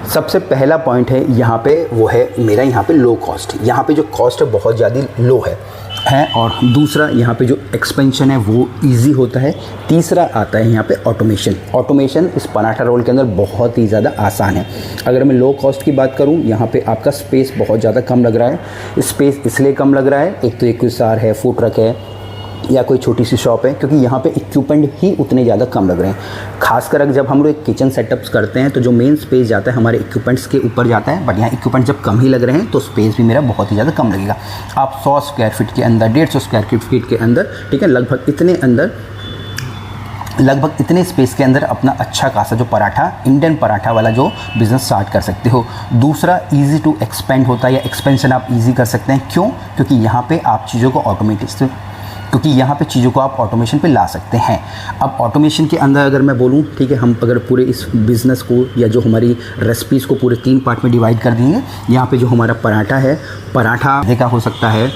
सबसे पहला पॉइंट है यहाँ पे, वो है मेरा यहाँ पे लो कॉस्ट। यहाँ पे जो कॉस्ट है बहुत ज़्यादा लो है। और दूसरा यहाँ पे जो एक्सपेंशन है वो इजी होता है। तीसरा आता है यहाँ पे ऑटोमेशन। ऑटोमेशन इस पराठा रोल के अंदर बहुत ही ज़्यादा आसान है। अगर मैं लो कॉस्ट की बात करूँ, यहाँ पे आपका स्पेस बहुत ज़्यादा कम लग रहा है। स्पेस इसलिए कम लग रहा है, एक तो एक कार है, फूड ट्रक है या कोई छोटी सी शॉप है, क्योंकि यहाँ पे इक्विपमेंट ही उतने ज़्यादा कम लग रहे हैं। खासकर अगर जब हम लोग एक किचन सेटअप्स करते हैं तो जो मेन स्पेस जाता है हमारे इक्विपमेंट्स के ऊपर जाता है, बट यहाँ इक्विपमेंट जब कम ही लग रहे हैं तो स्पेस भी मेरा बहुत ही ज़्यादा कम लगेगा। आप 100 स्क्वायर फीट के अंदर, 150 स्क्वायर फीट के अंदर, ठीक है, लगभग इतने स्पेस के अंदर अपना अच्छा खासा जो पराठा, इंडियन पराठा वाला जो बिज़नेस स्टार्ट कर सकते हो। दूसरा, इजी टू एक्सपेंड होता है, या एक्सपेंशन आप इजी कर सकते हैं। क्यों? क्योंकि यहाँ पे आप चीज़ों को ऑटोमेशन पे ला सकते हैं। अब ऑटोमेशन के अंदर अगर मैं बोलूँ, ठीक है, हम अगर पूरे इस बिज़नेस को या जो हमारी रेसिपीज़ को पूरे 3 पार्ट में डिवाइड कर देंगे। यहाँ पे जो हमारा पराठा है, पराठा का हो सकता है,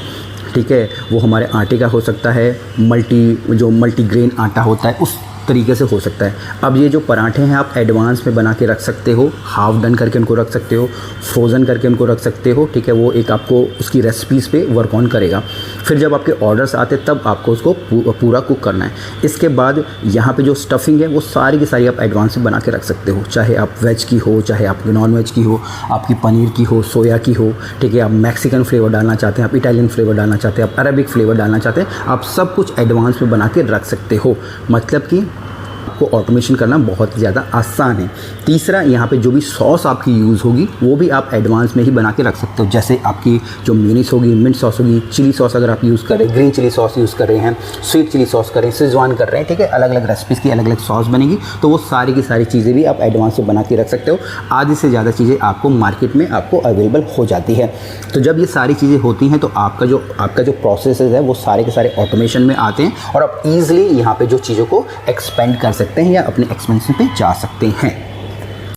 ठीक है, वो हमारे आटे का हो सकता है, मल्टीग्रेन आटा होता है, उस तरीके से हो सकता है। अब ये जो पराठे हैं आप एडवांस में बना के रख सकते हो, हाफ डन करके उनको रख सकते हो, फ्रोज़न करके उनको रख सकते हो, ठीक है, वो एक आपको उसकी रेसिपीज़ पे वर्क ऑन करेगा। फिर जब आपके ऑर्डर्स आते तब आपको उसको पूरा कुक करना है। इसके बाद यहाँ पे जो स्टफिंग है वो सारी की सारी आप एडवांस में बना के रख सकते हो, चाहे आप वेज की हो, चाहे आपकी नॉन वेज की हो, आपकी पनीर की हो, सोया की हो, ठीक है, आप मैक्सिकन फ्लेवर डालना चाहते हैं, आप इटालियन फ्लेवर डालना चाहते हैं, आप अरबिक फ्लेवर डालना चाहते हैं, आप सब कुछ एडवांस में बना के रख सकते हो। मतलब कि आपको ऑटोमेशन करना बहुत ज़्यादा आसान है। तीसरा, यहाँ पे जो भी सॉस आपकी यूज़ होगी वो भी आप एडवांस में ही बना के रख सकते हो। जैसे आपकी जो मेयोनीज होगी, मिंट सॉस होगी, चिली सॉस अगर आप यूज़ कर रहे हैं, ग्रीन चिली सॉस यूज़ कर रहे हैं, स्वीट चिली सॉस कर रहे हैं, शेजवान कर रहे हैं, ठीक है, अलग अलग रेसिपीज़ की अलग अलग सॉस बनेगी, तो वो सारी की सारी चीज़ें भी आप एडवांस में बना के रख सकते हो। आधी से ज़्यादा चीज़ें आपको मार्केट में आपको अवेलेबल हो जाती है। तो जब ये सारी चीज़ें होती हैं तो आपका जो प्रोसेस है वो सारे के सारे ऑटोमेशन में आते हैं और आप ईजिली यहाँ पे जो चीज़ों को एक्सपेंड कर सकते हैं या अपने एक्सपेंशन पे जा सकते हैं।